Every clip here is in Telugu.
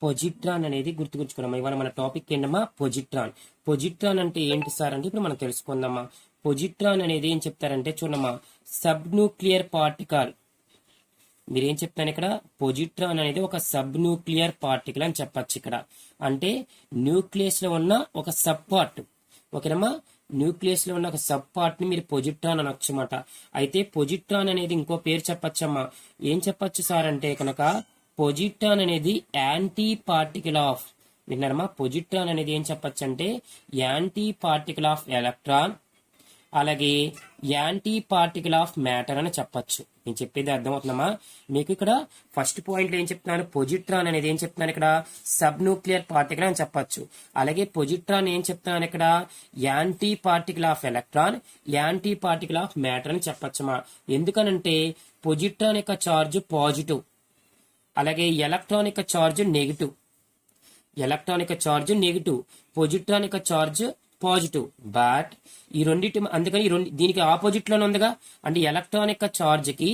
పొజిట్రాన్ అనేది గుర్తుకొచ్చుకున్నామా. ఇవాళ మన టాపిక్ ఏంటమ్మా, పొజిట్రాన్. పొజిట్రాన్ అంటే ఏంటి సార్ అంటే ఇప్పుడు మనం తెలుసుకుందామా. పొజిట్రాన్ అనేది ఏం చెప్తారంటే చూడమ్మా, సబ్ న్యూక్లియర్ పార్టికల్. మీరేం చెప్తాను ఇక్కడ, పొజిట్రాన్ అనేది ఒక సబ్ న్యూక్లియర్ పార్టికల్ అని చెప్పచ్చు. ఇక్కడ అంటే న్యూక్లియస్ లో ఉన్న ఒక సబ్ పార్ట్. ఓకేనమ్మా, న్యూక్లియస్ లో ఉన్న ఒక సబ్ పార్ట్ ని మీరు పొజిట్రాన్ అనొచ్చు అన్నమాట. అయితే పొజిట్రాన్ అనేది ఇంకో పేరు చెప్పచ్చమ్మా. ఏం చెప్పచ్చు సార్ అంటే కనుక, పొజిట్రాన్ అనేది యాంటీ పార్టికల్ ఆఫ్, విన్నారమ్మా, పొజిట్రాన్ అనేది ఏం చెప్పచ్చు అంటే యాంటీ పార్టికల్ ఆఫ్ ఎలక్ట్రాన్, అలాగే యాంటీ పార్టికల్ ఆఫ్ మ్యాటర్ అని చెప్పచ్చు. నేను చెప్పేది అర్థమవుతుందమ్మా మీకు. ఇక్కడ ఫస్ట్ పాయింట్ ఏం చెప్తున్నాను, పొజిట్రాన్ అనేది ఏం చెప్తున్నాను ఇక్కడ, సబ్ న్యూక్లియర్ పార్టికల్ అని చెప్పచ్చు. అలాగే పొజిట్రాన్ ఏం చెప్తున్నాను ఇక్కడ, anti particle of electron, anti particle of matter అని చెప్పచ్చమ్మా. ఎందుకనంటే పొజిట్రాన్ యొక్క ఛార్జ్ పాజిటివ్, అలాగే ఎలక్ట్రాన్ యొక్క ఛార్జ్ నెగిటివ్. ఎలక్ట్రాన్ యొక్క ఛార్జ్ నెగిటివ్, పొజిట్రాన్ యొక్క ఛార్జ్ పాజిటివ్. బట్ ఈ రెండింటి అందుకని దీనికి ఆపోజిట్ లోనే ఉందిగా, అంటే ఎలక్ట్రాన్ యొక్క ఛార్జ్ కి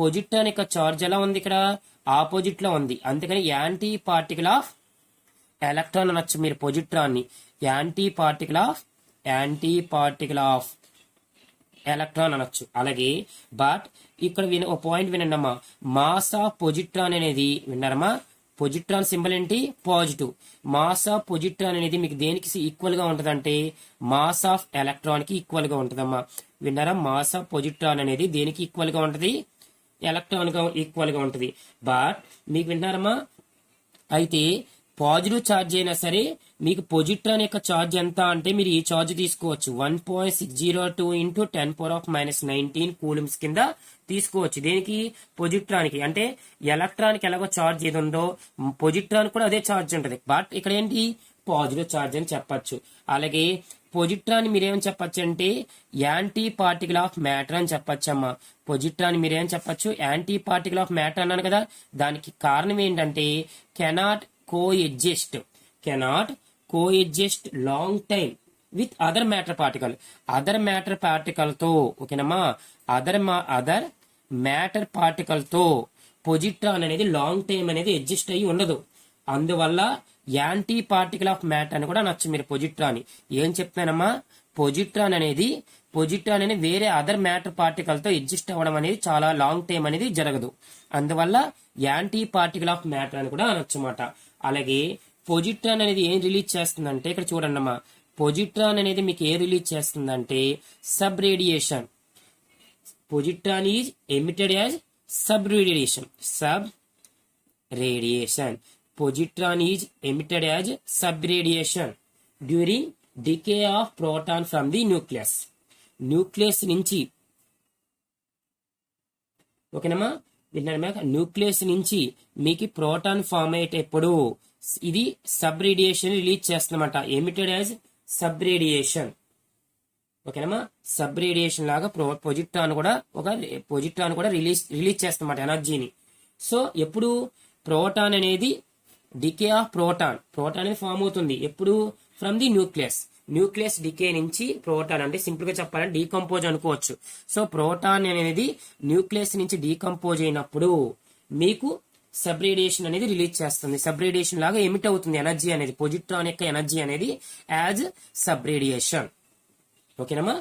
పొజిట్రాన్ యొక్క ఛార్జ్ ఎలా ఉంది, ఇక్కడ ఆపోజిట్ లో ఉంది. అందుకని యాంటీ పార్టికల్ ఆఫ్ ఎలక్ట్రాన్ అనొచ్చు మీరు పొజిట్రాన్ ని. యాంటీ పార్టికల్ ఆఫ్ ఎలక్ట్రాన్ అనొచ్చు. అలాగే బట్ ఇక్కడ ఒక పాయింట్ వినండి అమ్మా, మాస్ ఆఫ్ పొజిట్రాన్ అనేది, విన్నారమ్మా, పొజిట్రాన్ సింబల్ ఏంటి, పాజిటివ్. మాస్ ఆఫ్ పొజిట్రాన్ అనేది మీకు దేనికి ఈక్వల్ గా ఉంటదంటే మాస్ ఆఫ్ ఎలక్ట్రాన్ కి ఈక్వల్ గా ఉంటదమ్మా. విన్నారా, మాస్ ఆఫ్ పొజిట్రాన్ అనేది దేనికి ఈక్వల్ గా ఉంటది, ఎలక్ట్రాన్ గా ఈక్వల్ గా ఉంటది. బట్ మీకు విన్నారమ్మా, అయితే పాజిటివ్ ఛార్జ్ అయినా సరే మీకు పొజిట్రాన్ యొక్క ఛార్జ్ ఎంత అంటే మీరు ఈ ఛార్జ్ తీసుకోవచ్చు, 1.602 ఇంటూ 10⁻⁻19 కూలమ్స్ కింద తీసుకోవచ్చు. దేనికి, పొజిట్రాన్ కి. అంటే ఎలక్ట్రాన్ కి ఎలాగో ఛార్జ్ ఏది ఉందో పొజిట్రాన్ కూడా అదే ఛార్జ్ ఉంటది. బట్ ఇక్కడ ఏంటి, పాజిటివ్ ఛార్జ్ అని చెప్పచ్చు. అలాగే పొజిట్రాన్ మీరేమని చెప్పచ్చు అంటే యాంటీ పార్టికల్ ఆఫ్ మ్యాటర్ అని చెప్పచ్చమ్మా. పొజిట్రాన్ మీరేం చెప్పచ్చు, యాంటీ పార్టికల్ ఆఫ్ మ్యాటర్ అన్నాను కదా. దానికి కారణం ఏంటంటే cannot coexist long time with other matter particle. Other matter particle తో, ఓకేనమ్మా, అదర్ మ్యాటర్ పార్టికల్ తో పొజిట్రాన్ అనేది లాంగ్ టైం అనేది అడ్జస్ట్ అయ్యి ఉండదు. అందువల్ల యాంటీ పార్టికల్ ఆఫ్ మ్యాటర్ అని కూడా నచ్చు మీరు పొజిట్రాన్. ఏం చెప్తానమ్మా, పొజిట్రాన్ అనేది వేరే అదర్ మ్యాటర్ పార్టికల్ తో అడ్జస్ట్ అవ్వడం అనేది చాలా లాంగ్ టైం అనేది జరగదు. అందువల్ల యాంటీ పార్టికల్ ఆఫ్ మ్యాటర్ అని కూడా అనొచ్చు అన్నమాట. అలాగే పొజిట్రాన్ అనేది ఏం రిలీజ్ చేస్తుందంటే ఇక్కడ చూడండి అమ్మా, పొజిట్రాన్ అనేది మీకు ఏం రిలీజ్ చేస్తుందంటే sub radiation. Positron is emitted as sub radiation. Positron is emitted as sub radiation during decay of proton from the nucleus నుంచి, ఓకేనమ్మా, న్యూక్లియస్ నుంచి మీకు ప్రోటాన్ ఫామ్ అయ్యేటప్పుడు ఇది సబ్ రేడియేషన్ రిలీజ్ చేస్తుందన్నమాట. Emitted as sub radiation. ఓకేనమ్మా, సబ్ రేడియేషన్ లాగా పొజిట్రాన్ కూడా రిలీజ్ చేస్తుందన్నమాట ఎనర్జీని. సో ఎప్పుడు ప్రోటాన్ అనేది డికే ఆఫ్ ప్రోటాన్ అనేది ఫామ్ అవుతుంది ఎప్పుడు, ఫ్రమ్ ది న్యూక్లియస్ డికే నుంచి ప్రోటాన్, అంటే సింపుల్ గా చెప్పాలంటే డీకంపోజ్ అనుకోవచ్చు. సో ప్రోటాన్ అనేది న్యూక్లియస్ నుంచి డీకంపోజ్ అయినప్పుడు మీకు సబ్ రేడియేషన్ అనేది రిలీజ్ చేస్తుంది. సబ్ రేడియేషన్ లాగా ఎమిట్ అవుతుంది ఎనర్జీ అనేది, పొజిట్రాన్ యొక్క ఎనర్జీ అనేది యాజ్ సబ్ రేడియేషన్. ఓకేనమ్మా,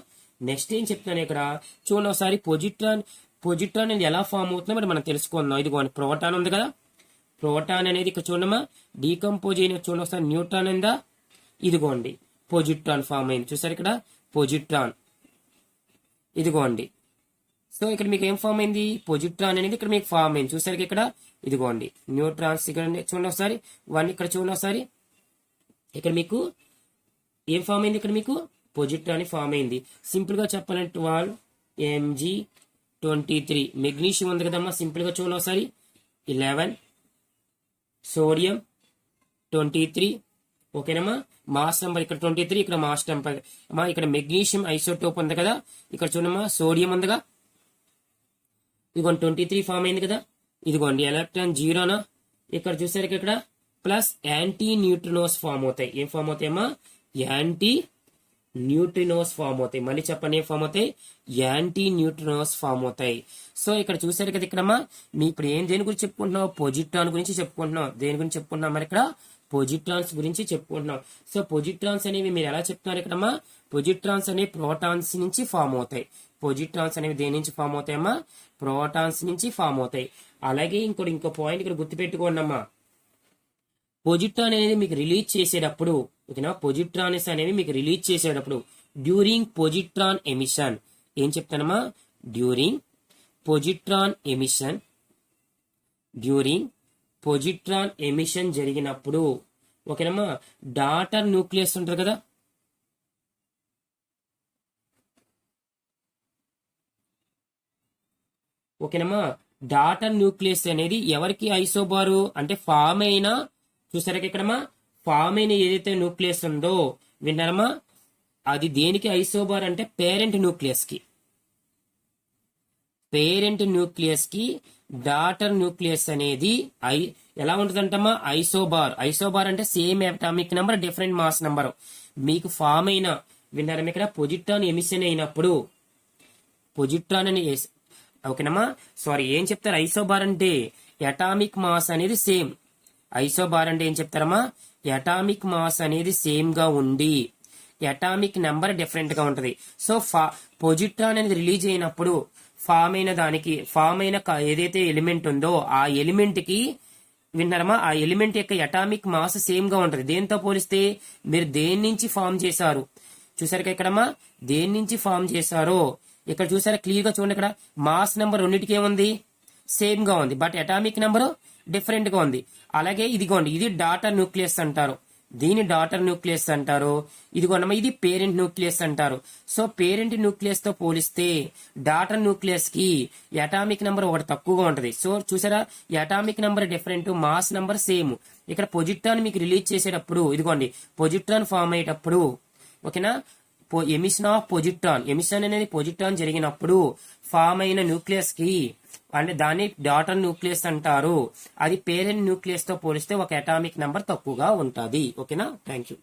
నెక్స్ట్ ఏం చెప్తాను ఇక్కడ చూడండి ఒకసారి, పొజిట్రాన్ అనేది ఎలా ఫామ్ అవుతుందో మరి మనం తెలుసుకుందాం. ఇదిగోండి ప్రోటాన్ ఉంది కదా, ప్రోటాన్ అనేది ఇక్కడ చూడమ్మా డీకంపోజ్ అయిన చూడండి ఒకసారి, న్యూట్రాన్ ఉందా, ఇదిగోండి పొజిట్రాన్ ఫామ్ అయింది. చూసారు ఇక్కడ పొజిట్రాన్, ఇదిగోండి. సో ఇక్కడ మీకు ఏం ఫామ్ అయింది, పొజిట్రాన్ అనేది ఇక్కడ మీకు ఫామ్ అయింది. చూసారు ఇక్కడ, ఇదిగోండి న్యూట్రాన్స్ ఇక్కడ చూడండి ఒకసారి, ఇక్కడ చూడండి ఒకసారి, ఇక్కడ మీకు ఏం ఫామ్ అయింది, ఇక్కడ మీకు పొజిట్రాన్ ఫామ్ అయింది. సింపుల్ గా చెప్పాలంటే 12Mg23 మెగ్నీషియం ఉంది కదమ్మా. సింపుల్ గా చూడండి ఒకసారి, 11 సోడియం 23, ఓకేనమ్మా. మాస్ నెంబర్ ఇక్కడ 23, ఇక్కడ మాస్ నెంబర్ అమ్మా. ఇక్కడ మెగ్నీషియం ఐసోటోప్ ఉంది కదా, ఇక్కడ చూడమ్మా సోడియం ఉందిగా, ఇదిగోండి 23 ఫామ్ అయింది కదా. ఇదిగోండి ఎలక్ట్రాన్ జీరోనా, ఇక్కడ చూసారు ఇక్కడ ప్లస్ యాంటీ న్యూట్రినోస్ ఫామ్ అవుతాయి. ఏం ఫామ్ అవుతాయమ్మా, యాంటీ న్యూట్రినోస్ ఫామ్ అవుతాయి. మళ్ళీ చెప్పండి ఏం ఫామ్ అవుతాయి? యాంటీ న్యూట్రినోస్ ఫామ్ అవుతాయి. సో ఇక్కడ చూసారు కదా ఇక్కడమ్మా మీ ఇప్పుడు దేని గురించి చెప్పుకుంటున్నాం? పొజిట్రాన్ గురించి చెప్పుకుంటున్నాం. దేని గురించి చెప్పుకుంటున్నాం మరి ఇక్కడ? పొజిట్రాన్స్ గురించి చెప్పుకుంటున్నాం. సో పొజిట్రాన్స్ అనేవి మీరు ఎలా చెప్తున్నారు ఇక్కడమ్మా? పొజిట్రాన్స్ అనేవి ప్రోటాన్స్ నుంచి ఫామ్ అవుతాయి. పొజిట్రాన్స్ అనేవి దేని నుంచి ఫామ్ అవుతాయమ్మా? ప్రోటాన్స్ నుంచి ఫామ్ అవుతాయి. అలాగే ఇంకో పాయింట్ ఇక్కడ గుర్తుపెట్టుకోండి అమ్మా. పొజిట్రాన్ అనేది మీకు రిలీజ్ చేసేటప్పుడు, ఓకేనా, పొజిట్రాన్స్ అనేవి మీకు రిలీజ్ చేసేటప్పుడు డ్యూరింగ్ పొజిట్రాన్ ఎమిషన్ ఏం చెప్తానమ్మా? During positron emission, during positron emission జరిగినప్పుడు, ఓకేనమ్మా, డాటర్ న్యూక్లియస్ ఉంటుంది కదా, ఓకేనమ్మా, డాటర్ న్యూక్లియస్ అనేది ఎవరికి ఐసోబారు అంటే ఫామ్ అయిన, చూసారా ఇక్కడమ్మా, ఫామ్ అయిన ఏదైతే న్యూక్లియస్ ఉందో విన్నారమ్మా, అది దేనికి ఐసోబార్ అంటే పేరెంట్ న్యూక్లియస్ కి. పేరెంట్ న్యూక్లియస్ కి డాటర్ న్యూక్లియస్ అనేది ఎలా ఉంటుందంటమ్మా? ఐసోబార్. ఐసోబార్ అంటే same atomic number different mass number. మీకు ఫామ్ అయిన, విన్నారమ్మా, ఇక్కడ పొజిట్రాన్ ఎమిషన్ అయినప్పుడు, పొజిట్రాన్ అని, ఓకేనమ్మా, సారీ ఏం చెప్తారు? ఐసోబార్ అంటే అటామిక్ మాస్ అనేది సేమ్. ఐసోబార్ అంటే ఏం చెప్తారమ్మా? అటామిక్ మాస్ అనేది సేమ్ గా ఉండి అటామిక్ నెంబర్ డిఫరెంట్ గా ఉంటది. సో పొజిట్రాన్ అనేది రిలీజ్ అయినప్పుడు ఫామ్ అయిన ఏదైతే ఎలిమెంట్ ఉందో ఆ ఎలిమెంట్ కి, విన్నారమ్మా, ఆ ఎలిమెంట్ యొక్క అటామిక్ మాస్ సేమ్ గా ఉంటది. దేంతో పోలిస్తే మీరు దేని నుంచి ఫామ్ చేశారు? చూసారు ఇక్కడమ్మా, దేని నుంచి ఫామ్ చేశారో ఇక్కడ చూసారా క్లియర్ గా చూడండి. ఇక్కడ మాస్ నెంబర్ రెండింటికి ఏముంది? సేమ్ గా ఉంది. బట్ అటామిక్ నెంబర్ డిఫరెంట్ గా ఉంది. అలాగే ఇదిగోండి, ఇది డాటర్ న్యూక్లియస్ అంటారు, దీని డాటర్ న్యూక్లియస్ అంటారు. ఇదిగోండమ్మా, ఇది పేరెంట్ న్యూక్లియస్ అంటారు. సో పేరెంట్ న్యూక్లియస్ తో పోలిస్తే డాటర్ న్యూక్లియస్ కి అటామిక్ నెంబర్ ఒకటి తక్కువగా ఉంటది. సో చూసారా, atomic number different, mass number same. ఇక్కడ పొజిట్రాన్ మీకు రిలీజ్ చేసేటప్పుడు, ఇదిగోండి, పొజిట్రాన్ ఫామ్ అయ్యేటప్పుడు, ఓకేనా, ఎమిషన్ ఆఫ్ పొజిట్రాన్, ఎమిషన్ అనేది పొజిట్రాన్ జరిగినప్పుడు ఫామ్ అయిన న్యూక్లియస్ కి అంటే దాన్ని డాటర్ న్యూక్లియస్ అంటారు. అది పేరెంట్ న్యూక్లియస్ తో పోలిస్తే ఒక అటామిక్ నెంబర్ తక్కువగా ఉంటుంది. ఓకేనా, థ్యాంక్ యూ.